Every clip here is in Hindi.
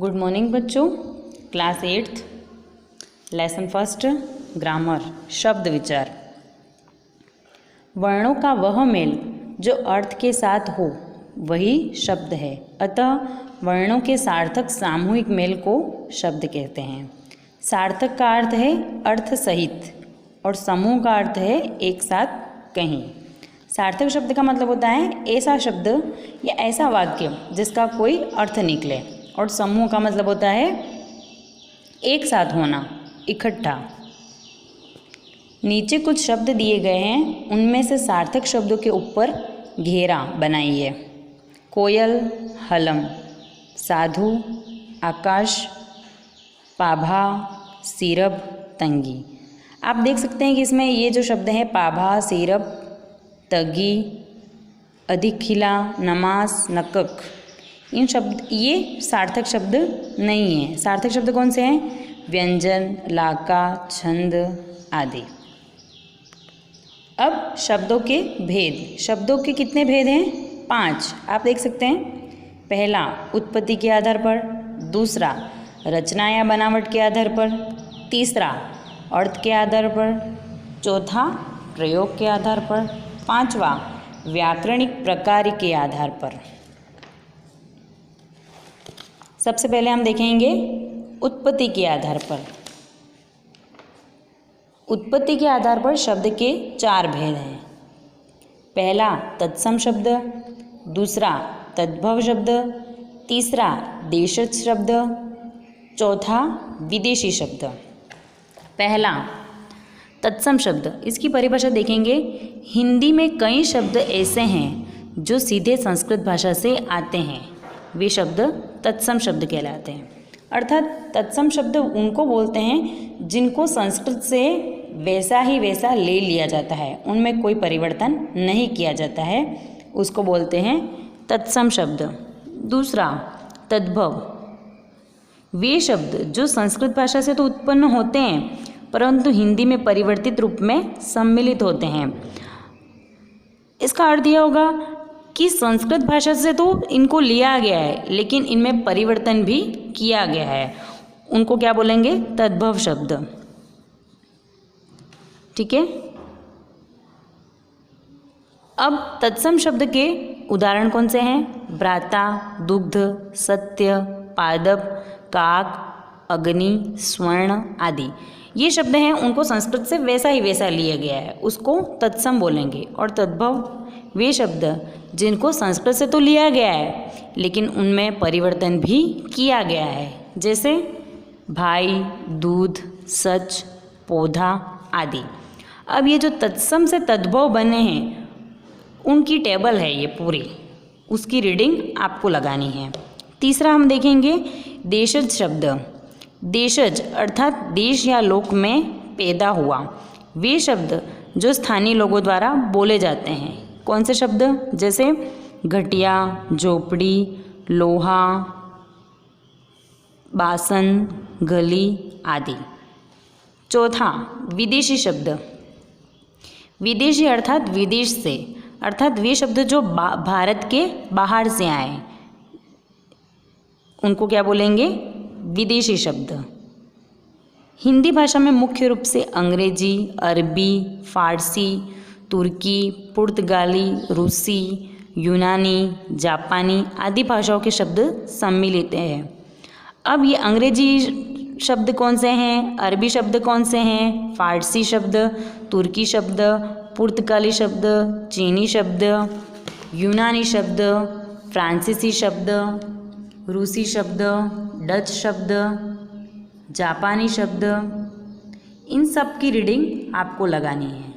गुड मॉर्निंग बच्चों। Class 8th lesson first grammar शब्द विचार। वर्णों का वह मेल जो अर्थ के साथ हो वही शब्द है, अतः वर्णों के सार्थक सामूहिक मेल को शब्द कहते हैं। सार्थक का अर्थ है अर्थ सहित और समूह का अर्थ है एक साथ कहीं। सार्थक शब्द का मतलब होता है ऐसा शब्द या ऐसा वाक्य जिसका कोई अर्थ निकले, और समूह का मतलब होता है एक साथ होना, इकट्ठा। नीचे कुछ शब्द दिए गए हैं, उनमें से सार्थक शब्दों के ऊपर घेरा बनाइए। कोयल, हलम, साधु, आकाश, पाभा, सिरप, तंगी। आप देख सकते हैं कि इसमें ये जो शब्द हैं पाभा, सिरप, तगी, अधिक खिला, नमाज, नकक, इन शब्द ये सार्थक शब्द नहीं हैं। सार्थक शब्द कौन से हैं? व्यंजन, लाका, छंद आदि। अब शब्दों के भेद। शब्दों के कितने भेद हैं? 5। आप देख सकते हैं। पहला उत्पत्ति के आधार पर, दूसरा रचना या बनावट के आधार पर, तीसरा अर्थ के आधार पर, चौथा प्रयोग के आधार पर, पांचवा व्याकरणिक प्रकार के आधार पर। सबसे पहले हम देखेंगे उत्पत्ति के आधार पर। उत्पत्ति के आधार पर शब्द के 4 भेद हैं। पहला तत्सम शब्द, दूसरा तद्भव शब्द, तीसरा देशज शब्द, चौथा विदेशी शब्द। पहला तत्सम शब्द, इसकी परिभाषा देखेंगे। हिंदी में कई शब्द ऐसे हैं जो सीधे संस्कृत भाषा से आते हैं, वे शब्द तत्सम शब्द कहलाते हैं। अर्थात तत्सम शब्द उनको बोलते हैं जिनको संस्कृत से वैसा ही वैसा ले लिया जाता है, उनमें कोई परिवर्तन नहीं किया जाता है, उसको बोलते हैं तत्सम शब्द। दूसरा तद्भव, वे शब्द जो संस्कृत भाषा से तो उत्पन्न होते हैं परंतु हिंदी में परिवर्तित रूप में सम्मिलित होते हैं। इसका अर्थ यह होगा कि संस्कृत भाषा से तो इनको लिया गया है लेकिन इनमें परिवर्तन भी किया गया है, उनको क्या बोलेंगे? तद्भव शब्द। ठीक है। अब तत्सम शब्द के उदाहरण कौन से हैं? भ्राता, दुग्ध, सत्य, पादप, काक, अग्नि, स्वर्ण आदि। ये शब्द हैं, उनको संस्कृत से वैसा ही वैसा लिया गया है, उसको तत्सम बोलेंगे। और तद्भव वे शब्द जिनको संस्कृत से तो लिया गया है लेकिन उनमें परिवर्तन भी किया गया है, जैसे भाई, दूध, सच, पौधा आदि। अब ये जो तत्सम से तद्भव बने हैं उनकी टेबल है ये पूरी, उसकी रीडिंग आपको लगानी है। तीसरा हम देखेंगे देशज शब्द। देशज अर्थात देश या लोक में पैदा हुआ, वे शब्द जो स्थानीय लोगों द्वारा बोले जाते हैं। कौन से शब्द? जैसे घटिया, झोपड़ी, लोहा, बासन, गली आदि। चौथा विदेशी शब्द। विदेशी अर्थात विदेश से, अर्थात वे शब्द जो भारत के बाहर से आए, उनको क्या बोलेंगे? विदेशी शब्द। हिंदी भाषा में मुख्य रूप से अंग्रेजी, अरबी, फारसी, तुर्की, पुर्तगाली, रूसी, यूनानी, जापानी आदि भाषाओं के शब्द सम्मिलित हैं। अब ये अंग्रेजी शब्द कौन से हैं? अरबी शब्द कौन से हैं? फारसी शब्द, तुर्की शब्द, पुर्तगाली शब्द, चीनी शब्द, यूनानी शब्द, फ्रांसीसी शब्द, रूसी शब्द, डच शब्द, जापानी शब्द, इन सब की रीडिंग आपको लगानी है।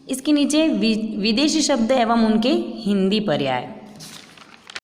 इसके नीचे विदेशी शब्द एवं उनके हिंदी पर्याय।